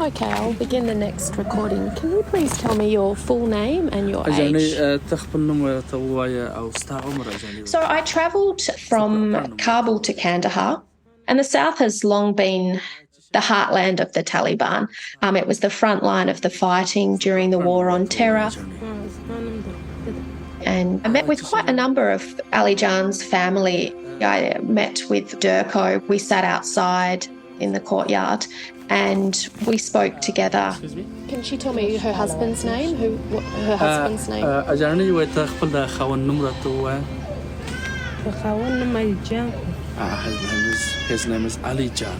Okay, I'll begin the next recording. Can you please tell me your full name and your age? So I travelled from Kabul to Kandahar, and the south has long been the heartland of the Taliban. It was the front line of the fighting during the war on terror. And I met with quite a number of Ali Jan's family. I met with Durko. We sat outside in the courtyard and we spoke together. Excuse me? Can she tell me her husband's name? What her husband's name? His name is Ali Jan.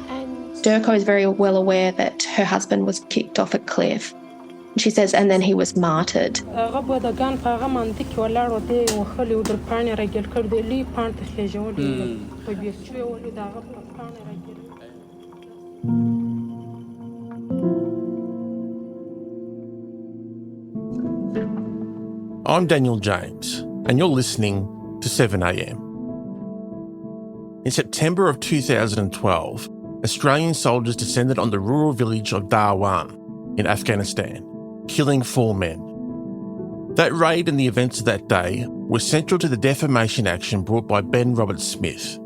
And Durko is very well aware that her husband was kicked off a cliff. She says, and then he was martyred. I'm Daniel James, and you're listening to 7am. In September of 2012, Australian soldiers descended on the rural village of Darwan in Afghanistan, killing 4 men. That raid and the events of that day were central to the defamation action brought by Ben Roberts-Smith.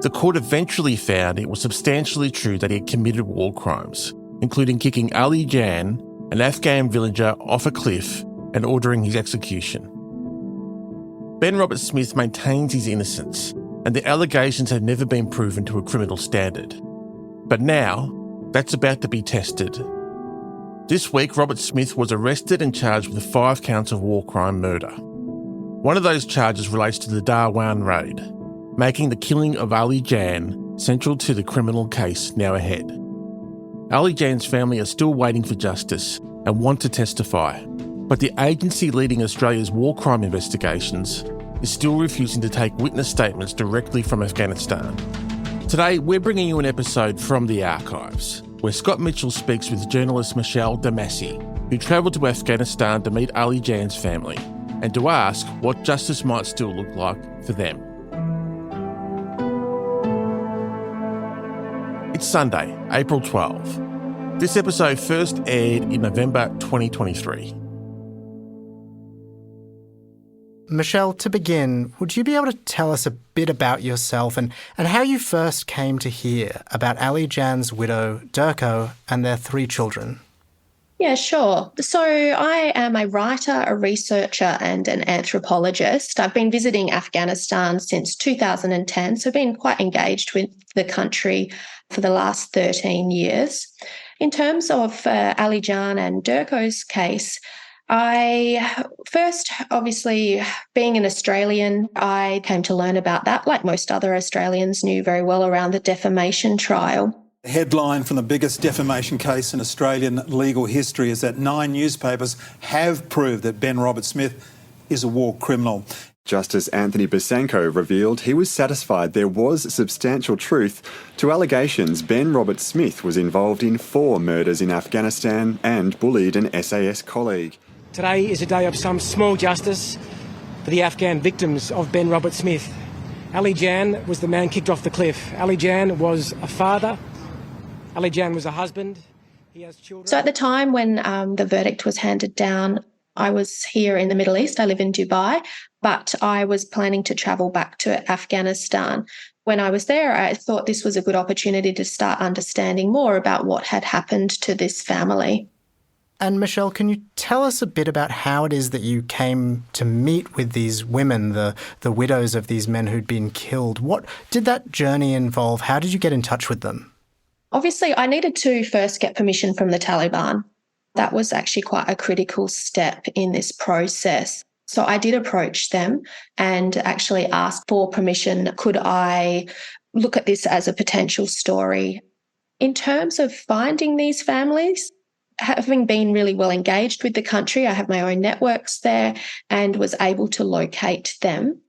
The court eventually found it was substantially true that he had committed war crimes, including kicking Ali Jan, an Afghan villager, off a cliff and ordering his execution. Ben Roberts-Smith maintains his innocence, and the allegations have never been proven to a criminal standard. But now, that's about to be tested. This week, Roberts-Smith was arrested and charged with 5 counts of war crime murder. One of those charges relates to the Darwan raid, making the killing of Ali Jan central to the criminal case now ahead. Ali Jan's family are still waiting for justice and want to testify, but the agency leading Australia's war crime investigations is still refusing to take witness statements directly from Afghanistan. Today, we're bringing you an episode from the archives, where Scott Mitchell speaks with journalist Michelle Damassi, who travelled to Afghanistan to meet Ali Jan's family and to ask what justice might still look like for them. It's Sunday, April 12. This episode first aired in November 2023. Michelle, to begin, would you be able to tell us a bit about yourself and how you first came to hear about Ali Jan's widow, Durko, and their 3 children? Yeah, sure. So I am a writer, a researcher and an anthropologist. I've been visiting Afghanistan since 2010, so I've been quite engaged with the country for the last 13 years. In terms of Ali Jan and Durko's case, I first, obviously, being an Australian, I came to learn about that, like most other Australians knew very well, around the defamation trial. The headline from the biggest defamation case in Australian legal history is that 9 newspapers have proved that Ben Roberts-Smith is a war criminal. Justice Anthony Besanko revealed he was satisfied there was substantial truth to allegations Ben Roberts-Smith was involved in 4 murders in Afghanistan and bullied an SAS colleague. Today is a day of some small justice for the Afghan victims of Ben Roberts-Smith. Ali Jan was the man kicked off the cliff. Ali Jan was a father. Ali Jan was a husband. He has children. So at the time when the verdict was handed down, I was here in the Middle East. I live in Dubai, but I was planning to travel back to Afghanistan. When I was there, I thought this was a good opportunity to start understanding more about what had happened to this family. And Michelle, can you tell us a bit about how it is that you came to meet with these women, the widows of these men who'd been killed? What did that journey involve? How did you get in touch with them? Obviously, I needed to first get permission from the Taliban. That was actually quite a critical step in this process. So I did approach them and actually ask for permission. Could I look at this as a potential story? In terms of finding these families, having been really well engaged with the country, I have my own networks there and was able to locate them.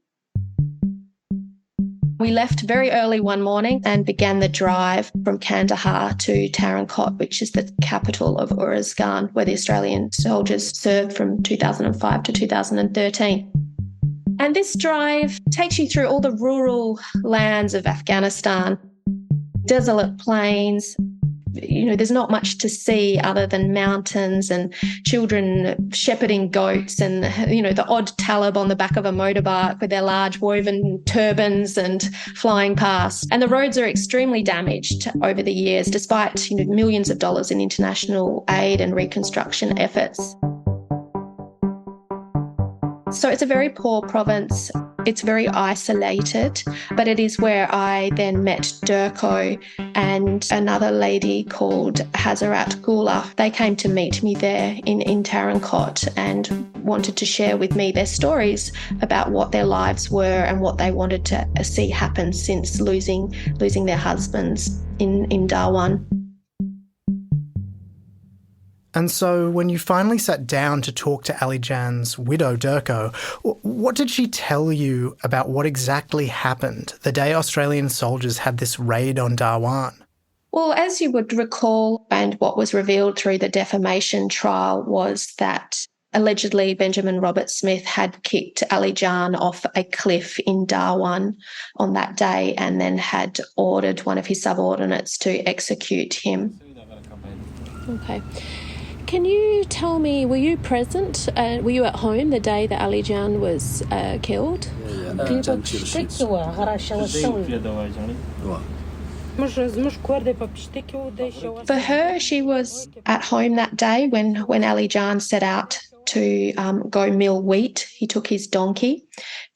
We left very early one morning and began the drive from Kandahar to Tarankot, which is the capital of Uruzgan, where the Australian soldiers served from 2005 to 2013. And this drive takes you through all the rural lands of Afghanistan, desolate plains, there's not much to see other than mountains and children shepherding goats and, the odd Talib on the back of a motorbike with their large woven turbans and flying past. And the roads are extremely damaged over the years, despite, millions of dollars in international aid and reconstruction efforts. So it's a very poor province. It's very isolated, but it is where I then met Durko and another lady called Hazarat Gula. They came to meet me there in Tarankot and wanted to share with me their stories about what their lives were and what they wanted to see happen since losing their husbands in Darwan. And so when you finally sat down to talk to Ali Jan's widow, Durko, what did she tell you about what exactly happened the day Australian soldiers had this raid on Darwan? Well, as you would recall, and what was revealed through the defamation trial was that allegedly Benjamin Robert Smith had kicked Ali Jan off a cliff in Darwan on that day and then had ordered one of his subordinates to execute him. Okay. Can you tell me, were you present? Were you at home the day that Ali Jan was killed? For her, she was at home that day when Ali Jan set out to go mill wheat. He took his donkey,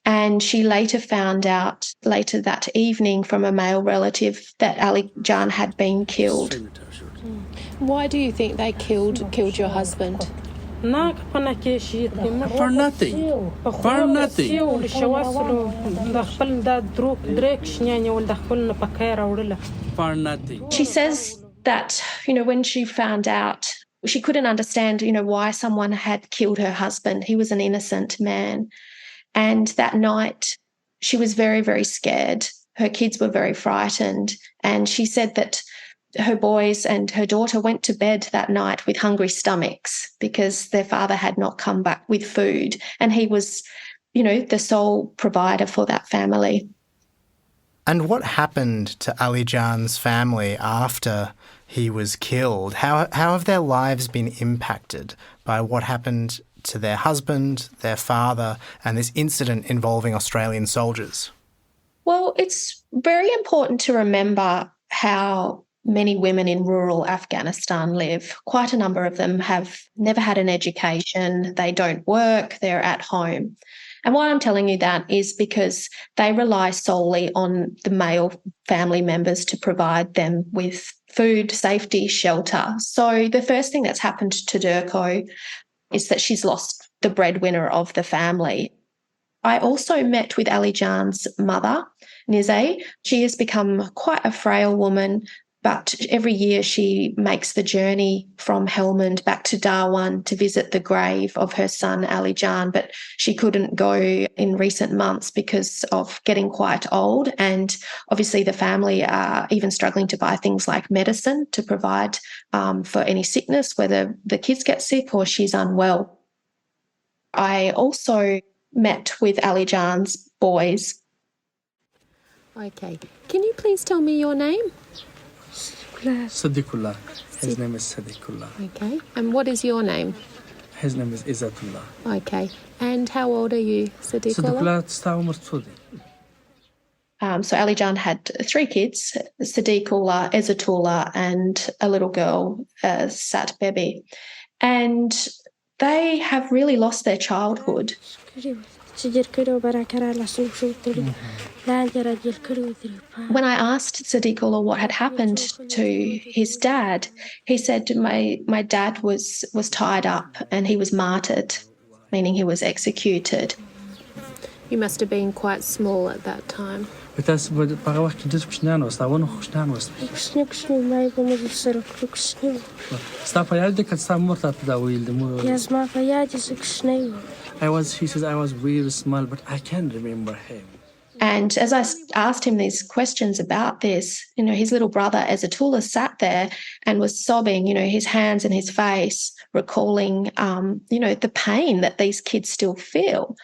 and she later found out later that evening from a male relative that Ali Jan had been killed. Why do you think they killed your husband? For nothing. For nothing. For nothing. She says that, when she found out, she couldn't understand, why someone had killed her husband. He was an innocent man. And that night, she was very, very scared. Her kids were very frightened. And she said that her boys and her daughter went to bed that night with hungry stomachs because their father had not come back with food. And he was, the sole provider for that family. And what happened to Ali Jan's family after he was killed? How have their lives been impacted by what happened to their husband, their father, and this incident involving Australian soldiers? Well, it's very important to remember how many women in rural Afghanistan live. Quite a number of them have never had an education, they don't work, they're at home. And why I'm telling you that is because they rely solely on the male family members to provide them with food, safety, shelter. So the first thing that's happened to Durko is that she's lost the breadwinner of the family. I also met with Ali Jan's mother, Nizay. She has become quite a frail woman, but every year she makes the journey from Helmand back to Darwan to visit the grave of her son, Ali Jan, but she couldn't go in recent months because of getting quite old. And obviously the family are even struggling to buy things like medicine to provide for any sickness, whether the kids get sick or she's unwell. I also met with Ali Jan's boys. Okay. Can you please tell me your name? Sadiqullah. His name is Sadiqullah. Okay. And what is your name? His name is Izzatullah. Okay. And how old are you, Sadiqullah? So Ali Jan had 3 kids, Sadiqullah, Izzatullah, and a little girl, Sat Bebi. And they have really lost their childhood. When I asked Sadiqullah what had happened to his dad, he said my dad was tied up and he was martyred, meaning he was executed. You must have been quite small at that time. He says I was really small, but I can't remember him. And as I asked him these questions about this, his little brother Izzatullah sat there and was sobbing, his hands and his face, recalling, the pain that these kids still feel.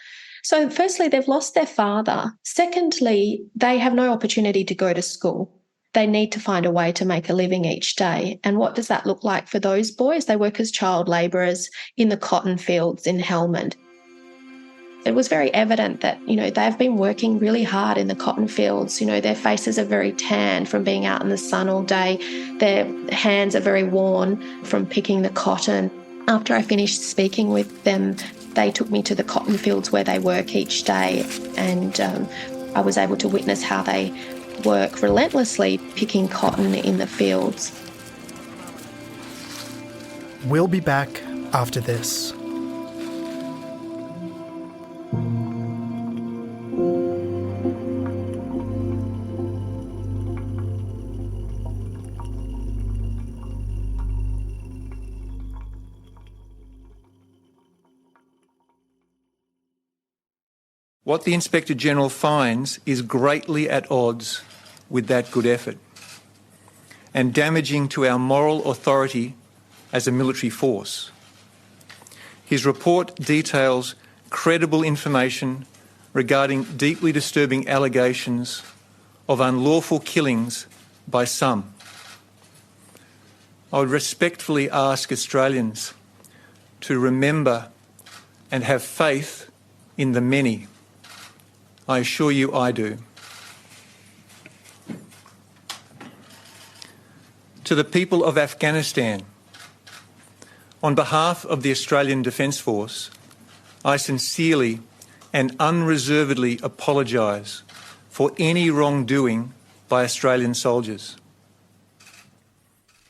So firstly, they've lost their father. Secondly, they have no opportunity to go to school. They need to find a way to make a living each day. And what does that look like for those boys? They work as child labourers in the cotton fields in Helmand. It was very evident that, they've been working really hard in the cotton fields. Their faces are very tanned from being out in the sun all day. Their hands are very worn from picking the cotton. After I finished speaking with them, they took me to the cotton fields where they work each day, and I was able to witness how they work relentlessly picking cotton in the fields. We'll be back after this. What the Inspector General finds is greatly at odds with that good effort and damaging to our moral authority as a military force. His report details credible information regarding deeply disturbing allegations of unlawful killings by some. I would respectfully ask Australians to remember and have faith in the many. I assure you I do. To the people of Afghanistan, on behalf of the Australian Defence Force, I sincerely and unreservedly apologise for any wrongdoing by Australian soldiers.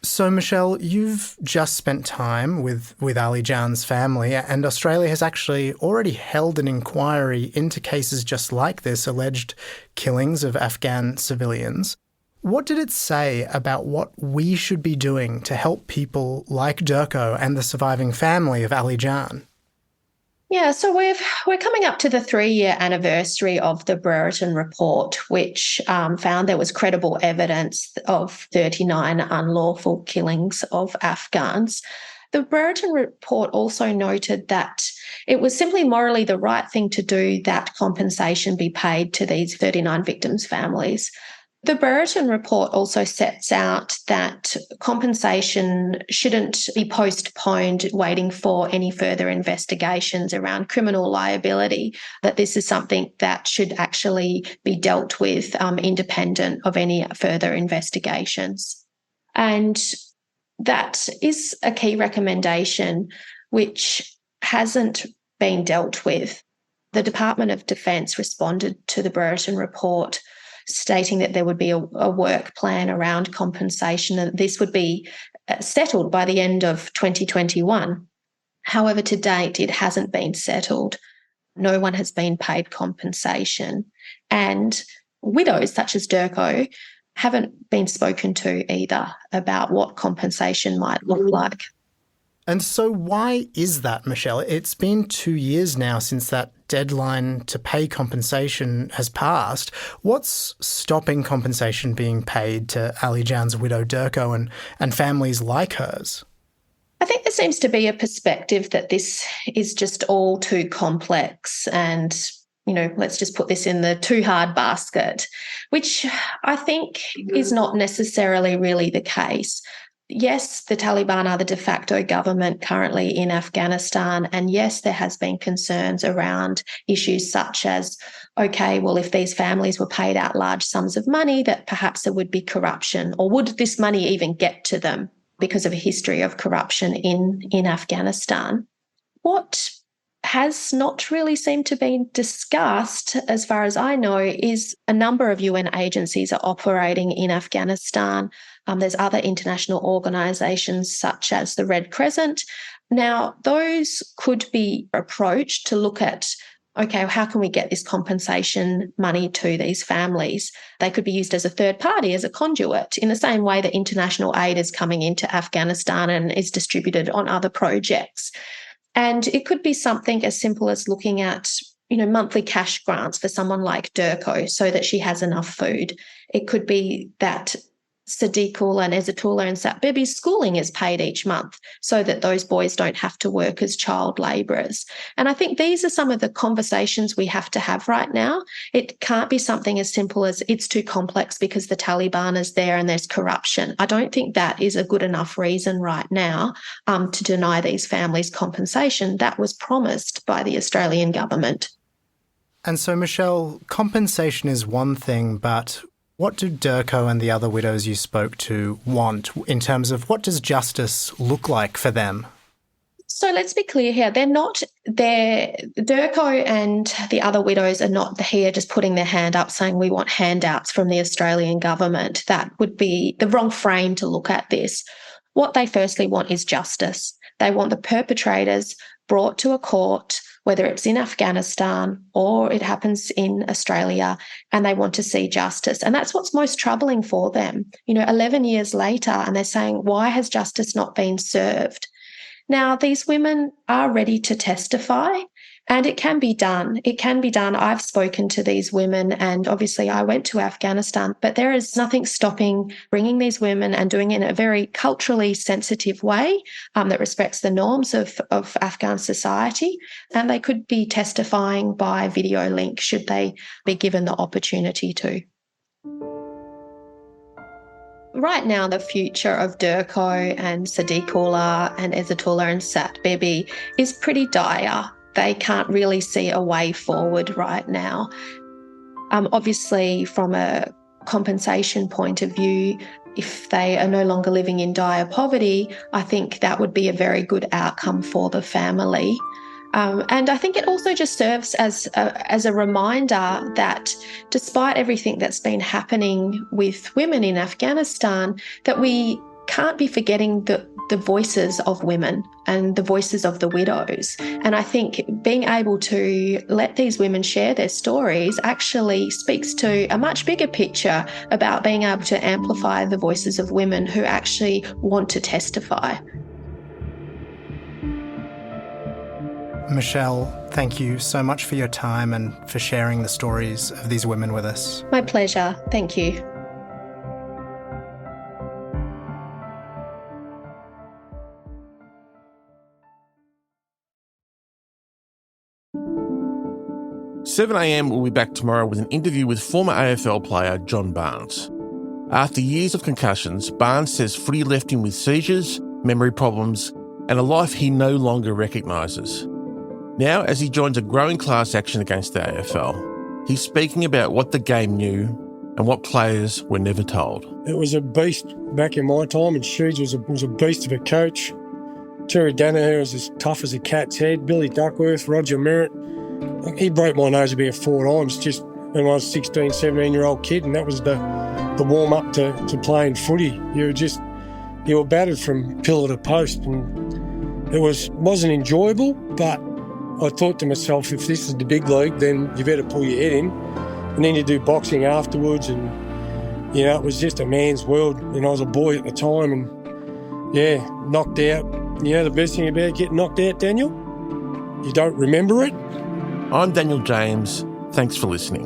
So, Michelle, you've just spent time with Ali Jan's family, and Australia has actually already held an inquiry into cases just like this, alleged killings of Afghan civilians. What did it say about what we should be doing to help people like Durko and the surviving family of Ali Jan? Yeah, so we're coming up to the 3-year anniversary of the Brereton report, which found there was credible evidence of 39 unlawful killings of Afghans. The Brereton report also noted that it was simply morally the right thing to do that compensation be paid to these 39 victims' families. The Brereton report also sets out that compensation shouldn't be postponed waiting for any further investigations around criminal liability, that this is something that should actually be dealt with independent of any further investigations. And that is a key recommendation which hasn't been dealt with. The Department of Defence responded to the Brereton report stating that there would be a work plan around compensation and this would be settled by the end of 2021. However, to date, it hasn't been settled. No one has been paid compensation. And widows such as Durko haven't been spoken to either about what compensation might look like. And so why is that, Michelle? It's been 2 years now since that deadline to pay compensation has passed. What's stopping compensation being paid to Ali Jan's widow Durko and families like hers? I think there seems to be a perspective that this is just all too complex and, let's just put this in the too hard basket, which I think is not necessarily really the case. Yes, the Taliban are the de facto government currently in Afghanistan, and yes, there has been concerns around issues such as, okay, well, if these families were paid out large sums of money, that perhaps there would be corruption, or would this money even get to them because of a history of corruption in Afghanistan? What has not really seemed to be discussed, as far as I know, is a number of UN agencies are operating in Afghanistan. There's other international organisations such as the Red Crescent. Now, those could be approached to look at, okay, how can we get this compensation money to these families? They could be used as a third party, as a conduit, in the same way that international aid is coming into Afghanistan and is distributed on other projects. And it could be something as simple as looking at, monthly cash grants for someone like Durko so that she has enough food. It could be that Sadiqullah and Izzatullah and Sat Bibi's schooling is paid each month so that those boys don't have to work as child labourers. And I think these are some of the conversations we have to have right now. It can't be something as simple as it's too complex because the Taliban is there and there's corruption. I don't think that is a good enough reason right now to deny these families compensation that was promised by the Australian government. And so, Michelle, compensation is one thing, but what do Durko and the other widows you spoke to want in terms of what does justice look like for them? So let's be clear here. Durko and the other widows are not here just putting their hand up saying we want handouts from the Australian government. That would be the wrong frame to look at this. What they firstly want is justice. They want the perpetrators brought to a court, whether it's in Afghanistan or it happens in Australia, and they want to see justice. And that's what's most troubling for them. 11 years later, and they're saying, why has justice not been served? Now, these women are ready to testify, and it can be done. It can be done. I've spoken to these women, and obviously I went to Afghanistan, but there is nothing stopping bringing these women and doing it in a very culturally sensitive way that respects the norms of Afghan society. And they could be testifying by video link should they be given the opportunity to. Right now, the future of Durko and Sadiqullah and Izzatullah and Sat Bibi is pretty dire. They can't really see a way forward right now. Obviously, from a compensation point of view, if they are no longer living in dire poverty, I think that would be a very good outcome for the family. And I think it also just serves as a reminder that despite everything that's been happening with women in Afghanistan, that we can't be forgetting the voices of women and the voices of the widows. And I think being able to let these women share their stories actually speaks to a much bigger picture about being able to amplify the voices of women who actually want to testify. Michelle, thank you so much for your time and for sharing the stories of these women with us. My pleasure. Thank you. Seven AM will be back tomorrow with an interview with former AFL player John Barnes. After years of concussions, Barnes says footy left him with seizures, memory problems, and a life he no longer recognises. Now, as he joins a growing class action against the AFL, he's speaking about what the game knew and what players were never told. It was a beast back in my time, and Shoes was a beast of a coach. Terry Danaher was as tough as a cat's head. Billy Duckworth, Roger Merritt. He broke my nose about 4 times just when I was a 16, 17-year-old kid, and that was the warm-up to playing footy. You were battered from pillar to post, and it wasn't enjoyable, but I thought to myself, if this is the big league, then you better pull your head in. And then you do boxing afterwards, and, it was just a man's world. And I was a boy at the time, and, knocked out. The best thing about getting knocked out, Daniel? You don't remember it. I'm Daniel James. Thanks for listening.